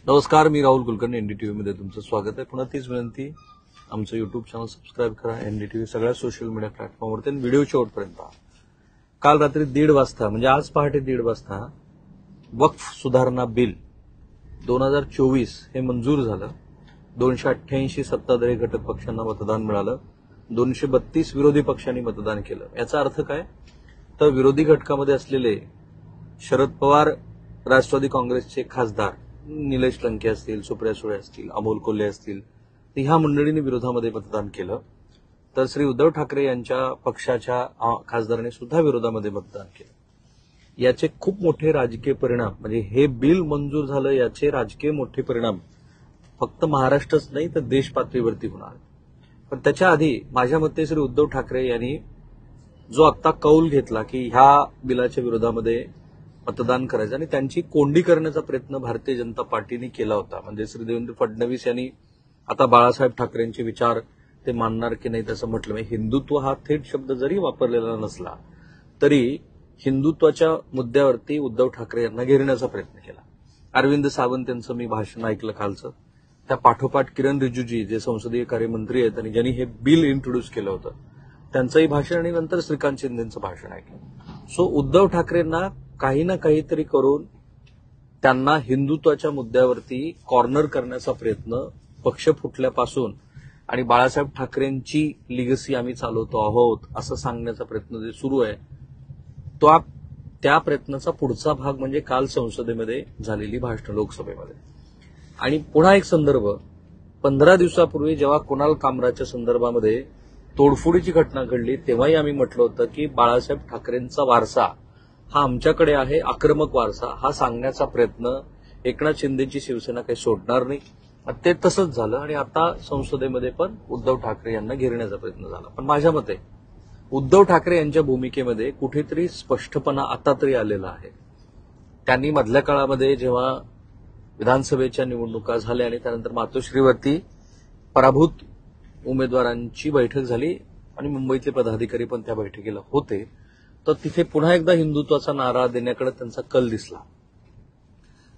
नमस्कार, मी राहुल कुलकर्णी. एनडीटीव्ही मध्ये तुमचं स्वागत आहे. पुन्हा तीच विनंती, आमचं युट्यूब चॅनल सबस्क्राईब करा, एनडीटीव्ही सगळ्या सोशल मीडिया प्लॅटफॉर्मवरती, आणि व्हिडिओ शेवटपर्यंत पहा. काल रात्री 1:30 वाजता म्हणजे आज पहाटे 1:30 वाजता वक्फ सुधारणा बिल 2024 हे मंजूर झालं. 288 सत्ताधारी घटक पक्षांना मतदान मिळालं, 232 विरोधी पक्षांनी मतदान केलं. याचा अर्थ काय? तर विरोधी घटकामध्ये असलेले शरद पवार राष्ट्रवादी काँग्रेसचे खासदार निलेश लंके असतील, सुप्रिया सुळे असतील, अमोल कोल्हे असतील, तर ह्या मंडळींनी विरोधामध्ये मतदान केलं. तर श्री उद्धव ठाकरे यांच्या पक्षाच्या खासदारांनी सुद्धा विरोधामध्ये मतदान केलं. याचे खूप मोठे राजकीय परिणाम, म्हणजे हे बिल मंजूर झालं याचे राजकीय मोठे परिणाम फक्त महाराष्ट्रच नाही तर देश पातळीवरती होणार. पण त्याच्या आधी माझ्या मते श्री उद्धव ठाकरे यांनी जो आता कौल घेतला की ह्या बिलाच्या विरोधामध्ये मतदान करायचं, आणि त्यांची कोंडी करण्याचा प्रयत्न भारतीय जनता पार्टीने केला होता. म्हणजे श्री देवेंद्र फडणवीस यांनी आता बाळासाहेब ठाकरेंचे विचार ते मानणार की नाही तसं म्हटलं. म्हणजे हिंदुत्व हा थेट शब्द जरी वापरलेला नसला तरी हिंदुत्वाच्या मुद्द्यावरती उद्धव ठाकरे यांना घेरण्याचा प्रयत्न केला. अरविंद सावंत यांचं मी भाषण ऐकलं कालचं. त्या पाठोपाठ किरण रिजिजू जे संसदीय कार्यमंत्री आहेत आणि ज्यांनी हे बिल इंट्रोड्यूस केलं होतं त्यांचंही भाषण, आणि नंतर श्रीकांत शिंदेचं भाषण ऐकलं. सो उद्धव ठाकरेंना काही ना काहीतरी करून त्यांना हिंदुत्वाच्या मुद्द्यावरती कॉर्नर करण्याचा प्रयत्न पक्ष फुटल्यापासून आणि बाळासाहेब ठाकरेंची लिगसी आम्ही चालवतो आहोत असं सांगण्याचा प्रयत्न जे सुरू आहे तो त्या प्रयत्नाचा पुढचा भाग म्हणजे काल संसदेमध्ये झालेली भाषणं लोकसभेमध्ये. आणि पुन्हा एक संदर्भ, 15 दिवसापूर्वी जेव्हा कुणाल कामराच्या संदर्भामध्ये तोडफोडीची घटना घडली तेव्हाही आम्ही म्हटलं होतं की बाळासाहेब ठाकरेंचा वारसा हा आमच्याकडे आहे, आक्रमक वारसा, हा सांगण्याचा प्रयत्न एकनाथ शिंदेची शिवसेना काही सोडणार नाही. ते तसंच झालं आणि आता संसदेमध्ये पण उद्धव ठाकरे यांना घेरण्याचा प्रयत्न झाला. पण माझ्या मते उद्धव ठाकरे यांच्या भूमिकेमध्ये कुठेतरी स्पष्टपणा आता तरी आलेला आहे. त्यांनी मधल्या काळामध्ये जेव्हा विधानसभेच्या निवडणुका झाल्या आणि त्यानंतर मातोश्रीवरती पराभूत उमेदवारांची बैठक झाली आणि मुंबईतले पदाधिकारी पण त्या बैठकीला होते, तर तिथे पुन्हा एकदा हिंदुत्वाचा नारा देण्याकडे त्यांचा कल दिसला.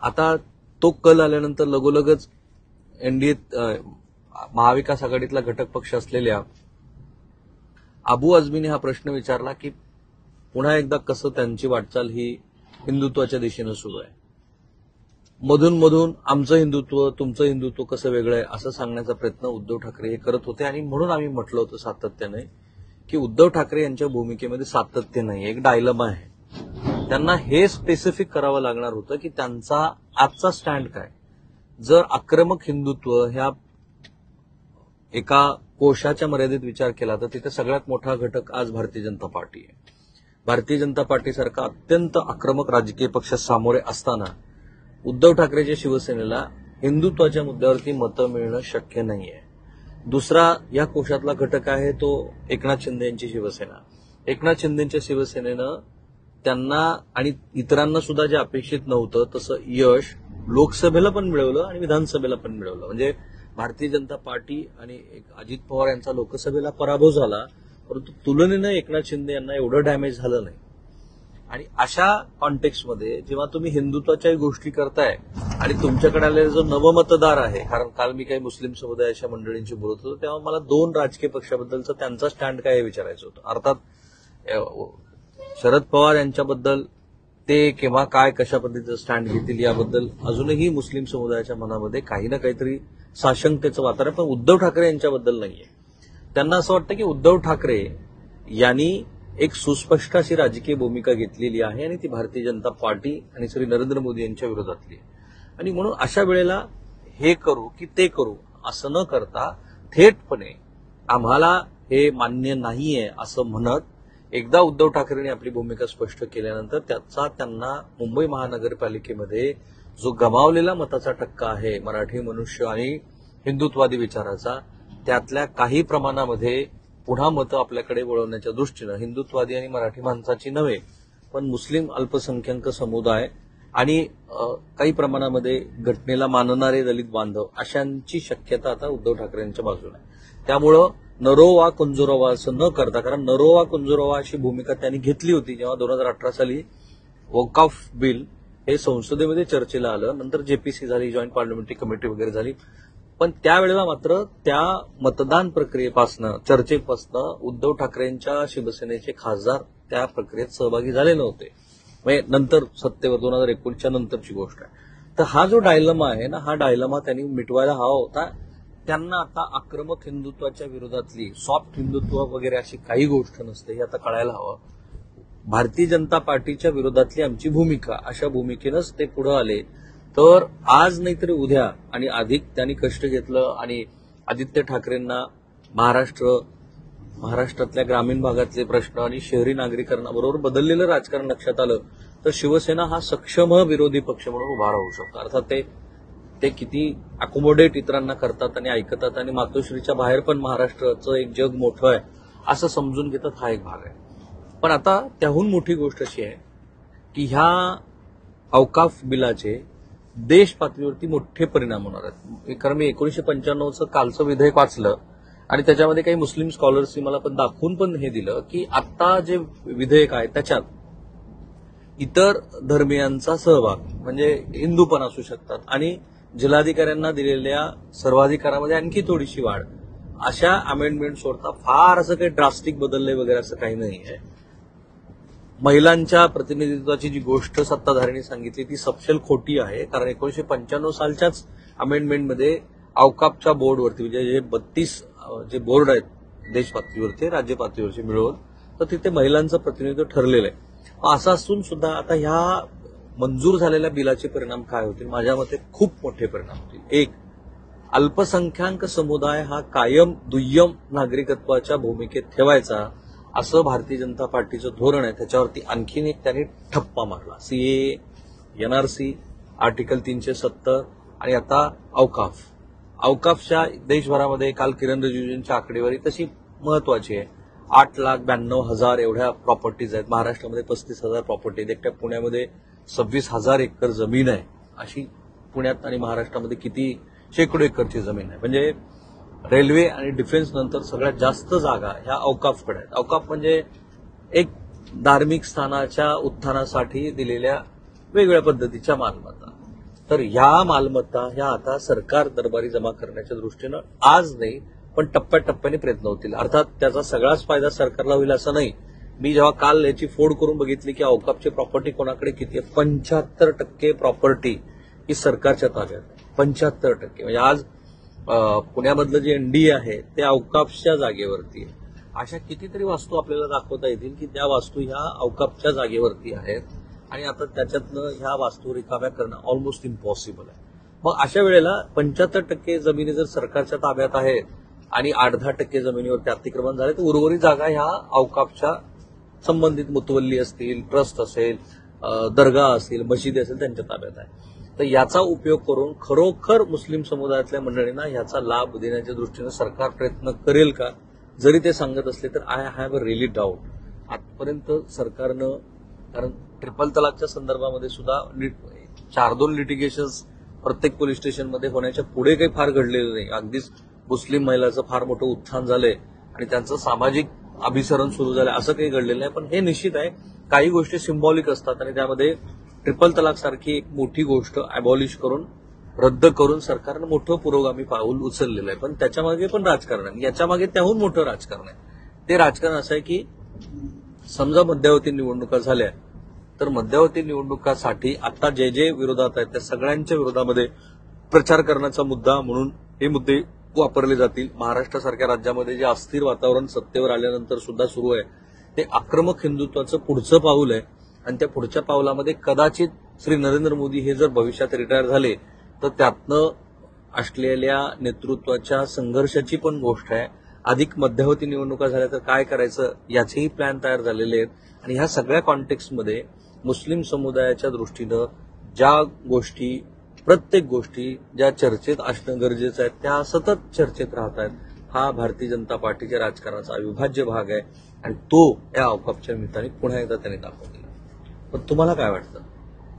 आता तो कल आल्यानंतर लगोलगच एनडीएत महाविकास आघाडीतला घटक पक्ष असलेल्या अबू आझमीने हा प्रश्न विचारला की पुन्हा एकदा कसं त्यांची वाटचाल ही हिंदुत्वाच्या दिशेनं सुरू आहे. मधून मधून आमचं हिंदुत्व तुमचं हिंदुत्व कसं वेगळं आहे असं सांगण्याचा प्रयत्न उद्धव ठाकरे हे करत होते. आणि म्हणून आम्ही म्हटलं होतं सातत्याने की उद्धव ठाकरे यांच्या भूमिकेमध्ये सातत्य नाही, एक डायलमा आहे. त्यांना हे स्पेसिफिक करावं लागणार होतं की त्यांचा आजचा स्टँड काय. जर आक्रमक हिंदुत्व ह्या एका कोशाच्या मर्यादित विचार केला तर तिथे सगळ्यात मोठा घटक आज भारतीय जनता पार्टी आहे. भारतीय जनता पार्टीसारखा अत्यंत आक्रमक राजकीय पक्ष सामोरे असताना उद्धव ठाकरेच्या शिवसेनेला हिंदुत्वाच्या मुद्द्यावरती मतं मिळणं शक्य नाहीये. दुसरा या कोशातला घटक आहे तो एकनाथ शिंदे यांची शिवसेना. एकनाथ शिंदेच्या शिवसेनेनं त्यांना आणि इतरांना सुद्धा जे अपेक्षित नव्हतं तसं यश लोकसभेला पण मिळवलं आणि विधानसभेला पण मिळवलं. म्हणजे भारतीय जनता पार्टी आणि अजित पवार यांचा लोकसभेला पराभव झाला, परंतु तुलनेनं एकनाथ शिंदे यांना एवढं डॅमेज झालं नाही. आणि अशा कॉन्टेक्स्टमध्ये जेव्हा तुम्ही हिंदुत्वाच्याही गोष्टी करताय आणि तुमच्याकडे आलेला जो नवमतदार आहे, कारण काल मी काही मुस्लिम समुदायाच्या मंडळींशी बोलत होतो तेव्हा मला 2 राजकीय पक्षाबद्दलचं त्यांचा स्टँड काय हे विचारायचं होतं. अर्थात शरद पवार यांच्याबद्दल ते केव्हा काय कशा पद्धतीचं स्टँड घेतील याबद्दल अजूनही मुस्लिम समुदायाच्या मनामध्ये काही ना काहीतरी साशंकतेचं वातावरण, पण उद्धव ठाकरे यांच्याबद्दल नाहीये. त्यांना असं वाटतं की उद्धव ठाकरे यांनी एक सुस्पष्ट अशी राजकीय भूमिका घेतलेली आहे आणि ती भारतीय जनता पार्टी आणि श्री नरेंद्र मोदी यांच्या विरोधातली आहे. आणि म्हणून अशा वेळेला हे करू की ते करू असं न करता थेटपणे आम्हाला हे मान्य नाहीये असं म्हणत एकदा उद्धव ठाकरेंनी आपली भूमिका स्पष्ट केल्यानंतर त्याचा त्यांना मुंबई महानगरपालिकेमध्ये जो गमावलेला मताचा टक्का आहे मराठी मनुष्य आणि हिंदुत्वादी विचाराचा, त्यातल्या काही प्रमाणामध्ये पुन्हा मतं आपल्याकडे वळवण्याच्या दृष्टीनं हिंदुत्वादी आणि मराठी माणसाची नव्हे पण मुस्लिम अल्पसंख्याक समुदाय आणि काही प्रमाणामध्ये घटनेला मानणारे दलित बांधव अशांची शक्यता आता उद्धव ठाकरेंच्या बाजूने आहे. त्यामुळं नरो वा कुंजुरवा असं न करता, कारण नरो वा कुंजुरवा अशी भूमिका त्यांनी घेतली होती जेव्हा 2018 साली वक्फ बिल हे संसदेमध्ये चर्चेला आलं. नंतर जेपीसी झाली, जॉईंट पार्लमेंटरी कमिटी वगैरे झाली. पण त्यावेळेला मात्र त्या मतदान प्रक्रियेपासनं, चर्चेपासनं उद्धव ठाकरेंच्या शिवसेनेचे खासदार त्या प्रक्रियेत सहभागी झाले नव्हते. म्हणजे नंतर सत्तेवर 2019च्या नंतरची गोष्ट आहे. तर हा जो डायलमा आहे ना, हा डायलमा त्यांनी मिटवायला हवा होता. त्यांना आता आक्रमक हिंदुत्वाच्या विरोधातली, सॉफ्ट हिंदुत्व वगैरे अशी काही गोष्ट नसते हे आता कळायला हवं. भारतीय जनता पार्टीच्या विरोधातली आमची भूमिका, अशा भूमिकेनंच ते पुढे आले. तर आज नाहीतरी उद्या, आणि अधिक त्यांनी कष्ट घेतलं आणि आदित्य ठाकरेंना महाराष्ट्रातल्या ग्रामीण भागातले प्रश्न आणि शहरी नागरिकांबरोबर बदललेलं राजकारण लक्षात आलं, तर शिवसेना हा सक्षम विरोधी पक्ष म्हणून उभा राहू शकतो. अर्थात ते किती अकोमोडेट इतरांना करतात आणि ऐकतात आणि मातोश्रीच्या बाहेर पण महाराष्ट्राचं एक जग मोठं आहे असं समजून घेतात, हा एक भाग आहे. पण आता त्याहून मोठी गोष्ट अशी आहे की ह्या औकाफ बिलाचे देश पातळीवरती मोठे परिणाम होणार आहेत. कारण मी 1995चं कालचं विधेयक वाचलं आणि त्याच्यामध्ये काही मुस्लिम स्कॉलर्सनी मला पण दाखवून पण हे दिलं की आता जे विधेयक आहे त्याच्यात इतर धर्मियांचा सहभाग, म्हणजे हिंदू पण असू शकतात, आणि जिल्हाधिकाऱ्यांना दिलेल्या सर्वाधिकारामध्ये आणखी थोडीशी वाढ, अशा अमेंडमेंट सोडता फार असं काही ड्रास्टिक बदललंय वगैरे असं काही नाही आहे. महिलांच्या प्रतिनिधित्वाची जी गोष्ट सत्ताधाऱ्यांनी सांगितली ती सपशेल खोटी आहे. कारण 1995 सालच्याच अमेंडमेंटमध्ये औकाफच्या बोर्डवरती, म्हणजे जे 32 जे बोर्ड आहेत देश पातळीवरचे, राज्य पातळीवरचे मिळवून, तर तिथे महिलांचं प्रतिनिधित्व ठरलेलं आहे. असं असून सुद्धा आता ह्या मंजूर झालेल्या बिलाचे परिणाम काय होतील? माझ्या मते खूप मोठे परिणाम होतील. एक, अल्पसंख्याक समुदाय हा कायम दुय्यम नागरिकत्वाच्या भूमिकेत ठेवायचा असं भारतीय जनता पार्टीचं धोरण आहे. त्याच्यावरती आणखीन एक त्यांनी ठप्पा मारला. सीएए, एनआरसी, आर्टिकल 370 आणि आता औकाफच्या देशभरामध्ये काल किरण रिजिजूंच्या आकडेवारी तशी महत्वाची आहे. 8,92,000 एवढ्या प्रॉपर्टीज आहेत. महाराष्ट्रामध्ये 35,000 प्रॉपर्टी आहेत. एकट्या पुण्यामध्ये 26,000 एकर जमीन आहे. अशी पुण्यात आणि महाराष्ट्रामध्ये किती शेकडो एकरची जमीन आहे. म्हणजे रेल्वे आणि डिफेन्स नंतर सगळ्यात जास्त जागा ह्या औकाफकडे आहेत. औकाफ म्हणजे एक धार्मिक स्थानाच्या उत्थानासाठी दिलेल्या वेगवेगळ्या पद्धतीच्या मालमत्ता. तर ह्या मालमत्ता ह्या आता सरकार दरबारी जमा करण्याच्या दृष्टीनं आज नाही पण टप्प्याटप्प्याने प्रयत्न होतील. अर्थात त्याचा सगळाच फायदा सरकारला होईल असं नाही. मी जेव्हा काल याची फोड करून बघितली की औकाफची प्रॉपर्टी कोणाकडे किती आहे, 75% प्रॉपर्टी ही सरकारच्या ताब्यात आहे. 75%. म्हणजे आज पुण्यामधलं जे एनडीए आहे ते औकाफच्या जागेवरती आहे. अशा कितीतरी वास्तू आपल्याला दाखवता येतील की त्या वास्तू ह्या औकाफच्या जागेवरती आहेत आणि आता त्याच्यातनं ह्या वास्तू रिकाम्या करणं ऑलमोस्ट इम्पॉसिबल आहे. मग अशा वेळेला 75% जमिनी जर सरकारच्या ताब्यात आहेत आणि 8-10% जमिनीवरती अतिक्रमण झाले तर उर्वरित जागा ह्या औकाफच्या संबंधित मुतवल्ली असतील, ट्रस्ट असेल, दर्गा असेल, मशिदी असेल त्यांच्या ताब्यात आहे. तर याचा उपयोग करून खरोखर मुस्लिम समुदायातल्या मंडळींना याचा लाभ देण्याच्या दृष्टीनं सरकार प्रयत्न करेल का? जरी ते सांगत असले तर I have a really doubt. आजपर्यंत सरकारनं, कारण ट्रिपल तलाकच्या संदर्भामध्ये सुद्धा 4-2 लिटिगेशन्स प्रत्येक पोलीस स्टेशनमध्ये होण्याच्या पुढे काही फार घडलेलं नाही. अगदीच मुस्लिम महिलांचं फार मोठं उत्थान झालंय आणि त्यांचं सामाजिक अभिसरण सुरू झालंय असं काही घडलेलं नाही. पण हे निश्चित आहे काही गोष्टी सिम्बॉलिक असतात आणि त्यामध्ये ट्रिपल तलाक सारखी एक मोठी गोष्ट अबॉलिश करून, रद्द करून सरकारनं मोठं पुरोगामी पाऊल उचललेलं आहे. पण त्याच्यामागे पण राजकारण आहे. याच्यामागे त्याहून मोठं राजकारण आहे. ते राजकारण असं आहे की समजा मध्यावधी निवडणुका झाल्या तर मध्यावधी निवडणुकासाठी आता जे जे विरोधात आहेत त्या सगळ्यांच्या विरोधामध्ये प्रचार करण्याचा मुद्दा म्हणून हे मुद्दे वापरले जातील. महाराष्ट्रासारख्या राज्यामध्ये जे अस्थिर वातावरण सत्तेवर आल्यानंतर सुद्धा सुरू आहे ते आक्रमक हिंदुत्वाचं पुढचं पाऊल आहे. आणि त्या पुढच्या पावलामध्ये कदाचित श्री नरेंद्र मोदी हे जर भविष्यात रिटायर झाले तर त्यातनं असलेल्या नेतृत्वाच्या संघर्षाची पण गोष्ट आहे. अधिक मध्यावधी निवडणुका झाल्या तर काय करायचं याचेही प्लॅन तयार झालेले आहेत. आणि ह्या सगळ्या कॉन्टेक्स्टमध्ये मुस्लिम समुदायाच्या दृष्टीनं ज्या गोष्टी, प्रत्येक गोष्टी ज्या चर्चेत असणं गरजेचं आहे त्या सतत चर्चेत राहत आहेत. हा भारतीय जनता पार्टीच्या राजकारणाचा अविभाज्य भाग आहे आणि तो या औकाफच्या निमित्ताने पुन्हा एकदा त्यांनी दाखवला. पण तुम्हाला काय वाटतं?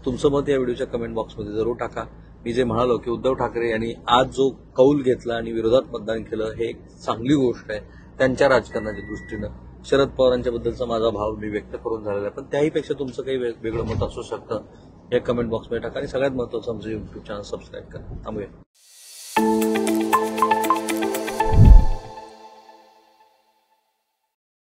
तुमचं मत या व्हिडिओच्या कमेंट बॉक्समध्ये जरूर टाका. मी जे म्हणालो की उद्धव ठाकरे यांनी आज जो कौल घेतला आणि विरोधात मतदान केलं हे एक चांगली गोष्ट आहे त्यांच्या राजकारणाच्या दृष्टीनं. शरद पवारांच्या बद्दलचा माझा भाव मी व्यक्त करून झालेला आहे. पण त्याहीपेक्षा तुमचं काही वेगळं मत असू शकतं. हे कमेंट बॉक्समध्ये टाका आणि सगळ्यात महत्त्वाचं आमचं युट्यूब चॅनल सबस्क्राईब करा. थांबूया.